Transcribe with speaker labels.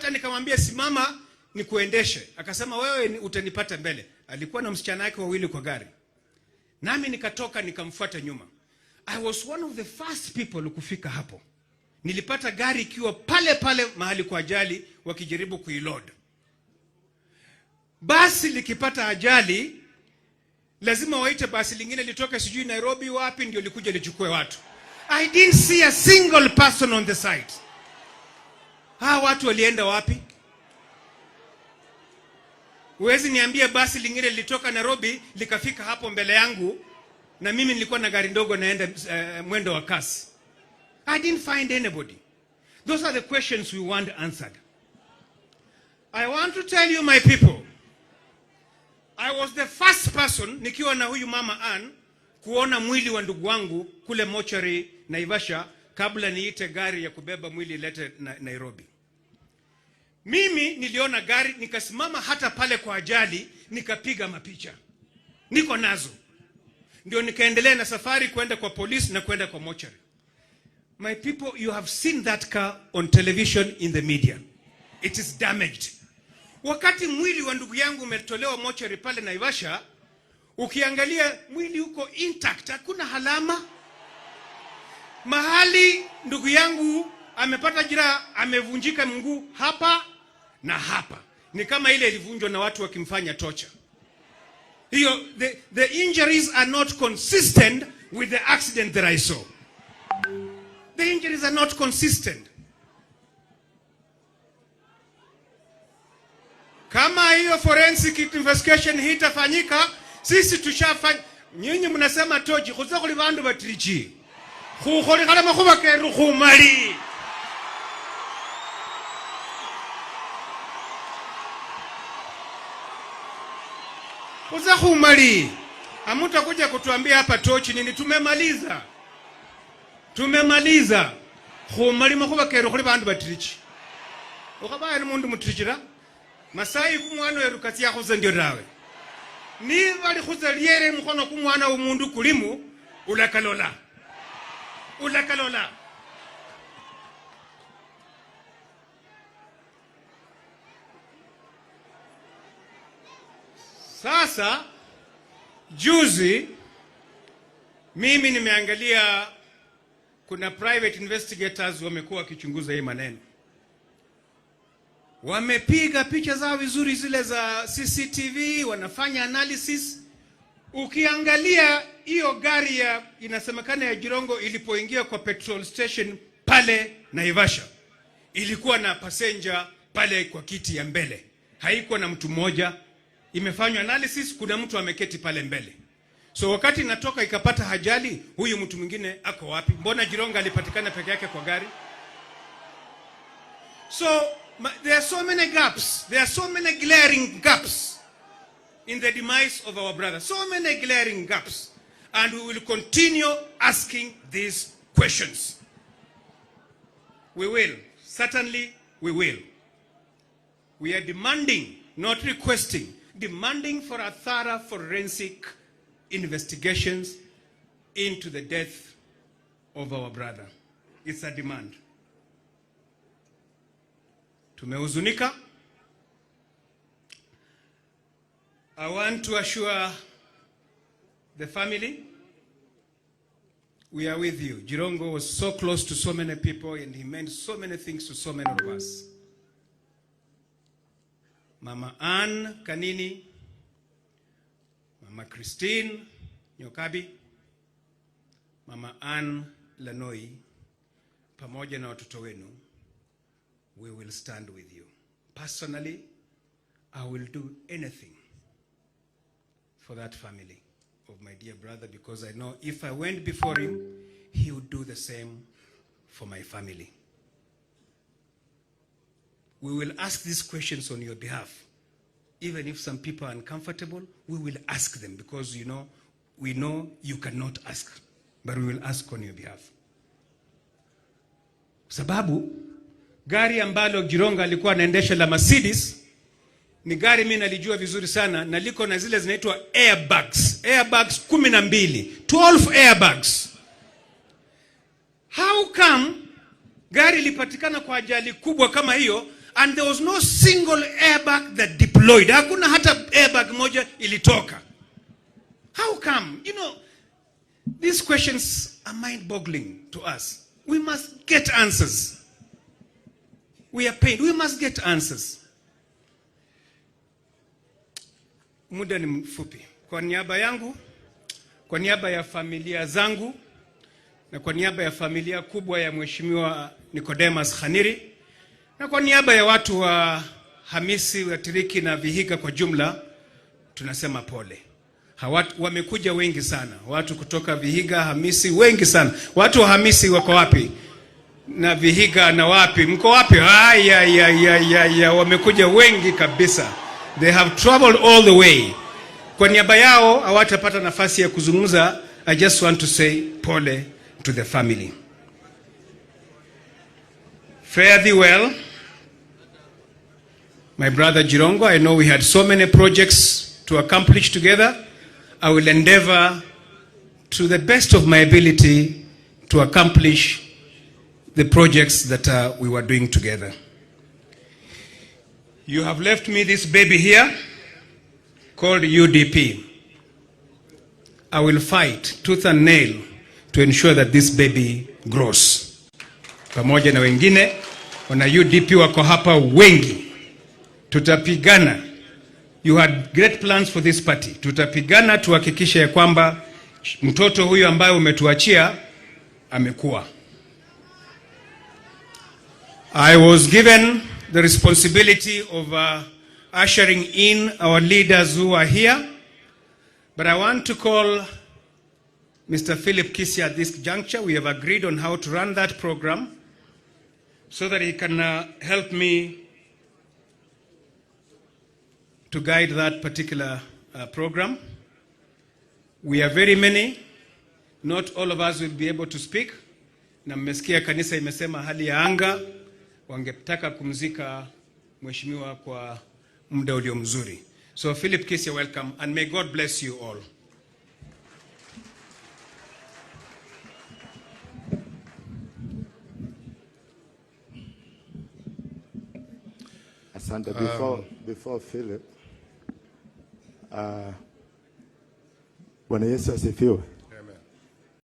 Speaker 1: mpaka nikamwambia simama nikuendeshe. Akasema wewe utanipata mbele. Alikuwa na msichana wake wawili kwa gari. Nami nikatoka nikamfuata nyuma. I was one of the first people kufika hapo. Nilipata gari ikiwa pale pale mahali kwa ajali wakijaribu kuiload. Basi likipata ajali lazima waite basi lingine litoke sijui Nairobi wapi ndio likuja lichukue watu. I didn't see a single person on the site. Watu walienda wapi? Uwezi niambia basi lingine litoka Nairobi likafika hapo mbele yangu na mimi nilikuwa na gari ndogo naenda mwendo wa kasi. I didn't find anybody. Those are the questions we want answered. I want to tell you, my people, I was the first person nikiwa na huyu mama Ann kuona mwili wa ndugu wangu kule mochari Naivasha kabla niite gari ya kubeba mwili ilete Nairobi. Mimi niliona gari nikasimama hata pale kwa ajali nikapiga mapicha. Niko nazo. Ndio nikaendelea na safari kwenda kwa polisi na kwenda kwa mochari. My people, you have seen that car on television in the media. It is damaged. Wakati mwili wa ndugu yangu umetolewa mochari pale Naivasha, ukiangalia mwili uko intact, hakuna halama. Mahali ndugu yangu amepata jeraha, amevunjika mguu hapa na hapa. Ni kama ile ilivunjwa na watu wakimfanya torture. Hiyo, the injuries are not consistent with the accident that I saw. The injuries are not consistent. Kama hiyo forensic investigation hitafanyika, sisi tushafanya. Nyinyi mnasema toji, kuza kuli bandu batrichi. Khukoli kala makhuba keru khumali. Kuza khumali. Amuta kuja kutuambia hapa tochi nini, tumemaliza. Tumemaliza. Khumali makhuba keru khuli bandu batrichi. Ukabaya ni mundu mutrichira. Masai kumwana werukati ya khuza ndio rawe. Ni bali khuza liere mkono kumwana umundu kulimu ulakalola. Ulakalola. Sasa juzi mimi nimeangalia kuna private investigators wamekuwa kichunguza hii maneno. Wamepiga picha zao vizuri zile za CCTV, wanafanya analysis. Ukiangalia hiyo gari ya inasemekana ya Jirongo ilipoingia kwa petrol station pale Naivasha, ilikuwa na passenger pale kwa kiti ya mbele. Haikuwa na mtu mmoja. Imefanywa analysis, kuna mtu ameketi pale mbele. So wakati natoka ikapata ajali, huyu mtu mwingine ako wapi? Mbona Jirongo alipatikana peke yake kwa gari? So there are so many gaps. There are so many glaring gaps in the demise of our brother. So many glaring gaps. And we will continue asking these questions. We will. Certainly we will. We are demanding, not requesting, demanding for a thorough forensic investigations into the death of our brother. It's a demand. Tumehuzunika. I want to assure the family we are with you. Jirongo was so close to so many people and he meant so many things to so many of us. Mama Ann Kanini, Mama Christine Nyokabi, Mama Ann Lanoi, pamoja na watoto wenu, we will stand with you. Personally, I will do anything for that family of my dear brother, because I know if I went before him, he would do the same for my family. We will ask these questions on your behalf. Even if some people are uncomfortable, we will ask them, because we know you cannot ask, but we will ask on your behalf. Sababu gari ambalo Jirongo alikuwa anaendesha la Mercedes ni gari mimi nalijua vizuri sana, na liko na zile zinaitwa airbags. Airbags 12 airbags. How come gari lipatikana kwa ajali kubwa kama hiyo and there was no single airbag that deployed. Hakuna hata airbag moja ilitoka. How come? You know, these questions are mind-boggling to us. We must get answers. We are paid. We must get answers. Muda ni mfupi. Kwa niaba yangu, kwa niaba ya familia zangu, na kwa niaba ya familia kubwa ya Mheshimiwa Nicodemus Khaniri, na kwa niaba ya watu wa Hamisi, Watiriki na Vihiga kwa jumla, tunasema pole. Wamekuja wengi sana. Watu kutoka Vihiga, Hamisi, wengi sana. Watu wa Hamisi wako wapi? Na Vihiga na wapi? Mko wapi? Wamekuja wengi kabisa. They have traveled all the way. Kwa niaba yao hawatapata nafasi ya kuzungumza. I just want to say pole to the family. Fare thee well, my brother Jirongo. I know we had so many projects to accomplish together. I will endeavor to the best of my ability to accomplish the projects that we were doing together. You have left me this baby here called UDP. I will fight tooth and nail to ensure that this baby grows. Pamoja na wengine, wana UDP wako hapa wengi. Tutapigana. You had great plans for this party. Tutapigana tuhakikishe ya kwamba mtoto huyu ambaye umetuachia amekuwa. I was given the responsibility of ushering in our leaders who are here, but I want to call Mr. Philip Kisia at this juncture. We have agreed on how to run that program so that he can help me to guide that particular program. We are very many. Not all of us will be able to speak. Na mmesikia kanisa imesema hali ya anga, wangetaka kumzika mheshimiwa kwa muda ulio mzuri. So Philip Kisia, welcome, and may God bless you all.
Speaker 2: Asante. Before Philip, Bwana Yesu asifiwe.